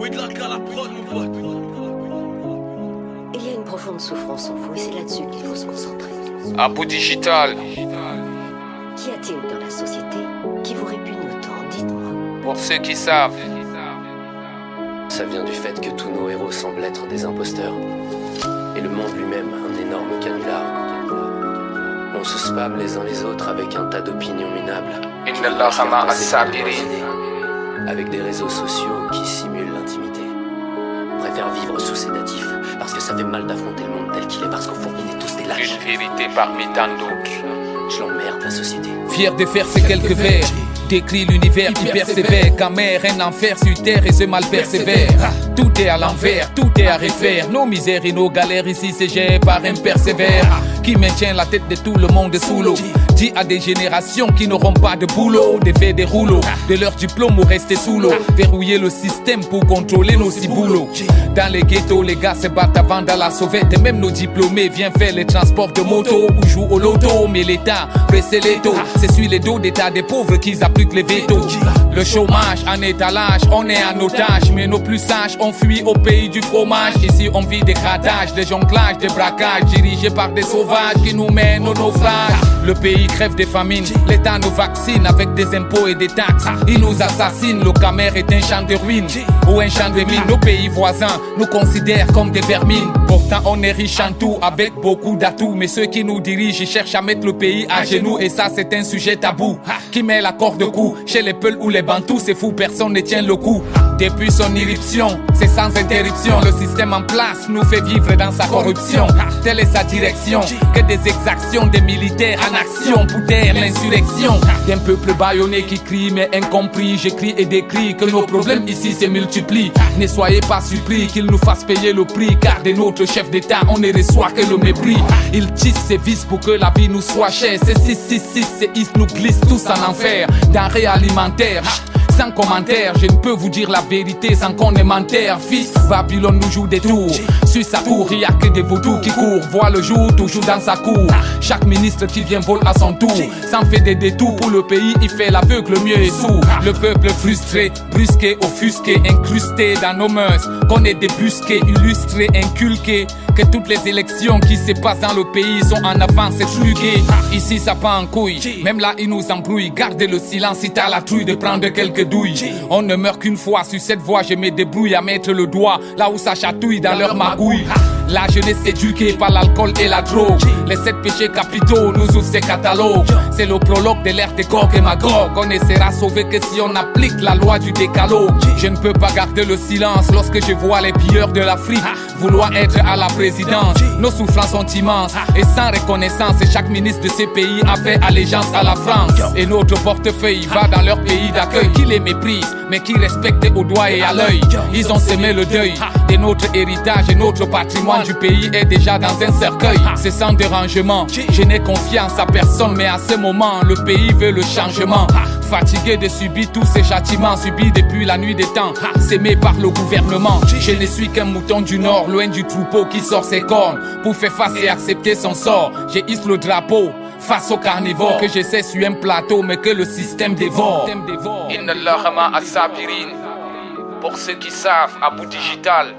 Il y a une profonde souffrance en vous et c'est là-dessus qu'il faut se concentrer. Abou Digital. Qu'y a-t-il dans la société qui vous répugne autant? Dites-moi. Pour ceux qui savent. Ça vient du fait que tous nos héros semblent être des imposteurs. Et le monde lui-même, un énorme canular. On se spam les uns les autres avec un tas d'opinions minables. Inna Allaha ma'a as-sabirin. Avec des réseaux sociaux qui simulent l'intimité. On préfère vivre sous sédatif parce que ça fait mal d'affronter le monde tel qu'il est, parce qu'au fond on est tous des lâches. Une vérité parmi tant d'autres. Je l'emmerde la société. Fier de faire ces quelques vers, décrit l'univers qui persévère. Qu'amer, un enfer sur terre et ce mal persévère. Tout est à l'envers, tout est à refaire. Nos misères et nos galères ici c'est géré par un persévère qui maintient la tête de tout le monde sous l'eau. Dit à des générations qui n'auront pas de boulot, de faire des rouleaux, de leur diplôme ou rester sous l'eau. Verrouiller le système pour contrôler nos ciboulots. Dans les ghettos, les gars se battent avant dans la sauvette. Et même nos diplômés viennent faire les transports de moto ou jouent au loto. Mais l'État, presser les taux, c'est sur les dos d'état des pauvres qu'ils appliquent les vétos. Le chômage en étalage, on est en otage. Mais nos plus sages ont fui au pays du fromage. Ici on vit des grattages, des jonglages, des braquages, dirigés par des sauvages qui nous mènent au naufrage. Le pays crève des famines, l'État nous vaccine avec des impôts et des taxes. Il nous assassine, le Camer est un champ de ruines ou un champ de mines. Nos pays voisins nous considèrent comme des vermines. Pourtant on est riche en tout, avec beaucoup d'atouts. Mais ceux qui nous dirigent, ils cherchent à mettre le pays à genoux. Et ça c'est un sujet tabou, qui met la corde au cou. Chez les Peuls ou les Bantous, c'est fou, personne ne tient le coup. Depuis son irruption, c'est sans interruption. Le système en place nous fait vivre dans sa corruption. Telle est sa direction, que des exactions des militaires en action pour taire l'insurrection d'un peuple bâillonné qui crie mais incompris. J'écris et décris que nos problèmes ici se multiplient. Ne soyez pas surpris qu'ils nous fassent payer le prix, car de notre chef d'état on ne reçoit que le mépris. Ils tissent ses vices pour que la vie nous soit chère. C'est 666, c'est is nous glissent tous en enfer. Denrées alimentaires, sans commentaire, je ne peux vous dire la vérité sans qu'on ait menteur. Fils, Babylone nous joue des tours. Sur sa tour, il n'y a que des vaudous qui courent. Voit le jour, toujours dans sa cour. Chaque ministre qui vient vole à son tour. Sans fait des détours pour le pays, il fait l'aveugle, mieux et sourd. Le peuple frustré, brusqué, offusqué, incrusté dans nos mœurs. Qu'on est débusqué, illustré, inculqué. Que toutes les élections qui se passent dans le pays sont en avance et truquées. Ici ça part en couille, même là ils nous embrouillent. Gardez le silence si t'as la trouille de prendre quelques douilles. On ne meurt qu'une fois, sur cette voie je me débrouille à mettre le doigt là où ça chatouille dans leur magouille. La jeunesse éduquée par l'alcool et la drogue. Les 7 péchés capitaux nous ouvrent ces catalogues. C'est le prologue de l'ère des Gog et Magog. On ne sera sauvé que si on applique la loi du décalogue. Je ne peux pas garder le silence lorsque je vois les pilleurs de l'Afrique vouloir être à la présidence. Nos souffrances sont immenses et sans reconnaissance. Et chaque ministre de ces pays a fait allégeance à la France. Et notre portefeuille va dans leur pays d'accueil, qui les méprise mais qui respecte au doigt et à l'œil. Ils ont semé le deuil de notre héritage et notre patrimoine du pays est déjà dans un cercueil. C'est sans dérangement, je n'ai confiance à personne, mais à ce moment le pays veut le changement. Fatigué de subir tous ces châtiments subis depuis la nuit des temps, sémés par le gouvernement. Je ne suis qu'un mouton du nord, loin du troupeau qui sort ses cornes pour faire face et accepter son sort. Je hisse le drapeau face aux carnivores que j'essaie sur un plateau mais que le système dévore. Inna Allaha ma'a as-sabirin. Pour ceux qui savent, Abou Digital.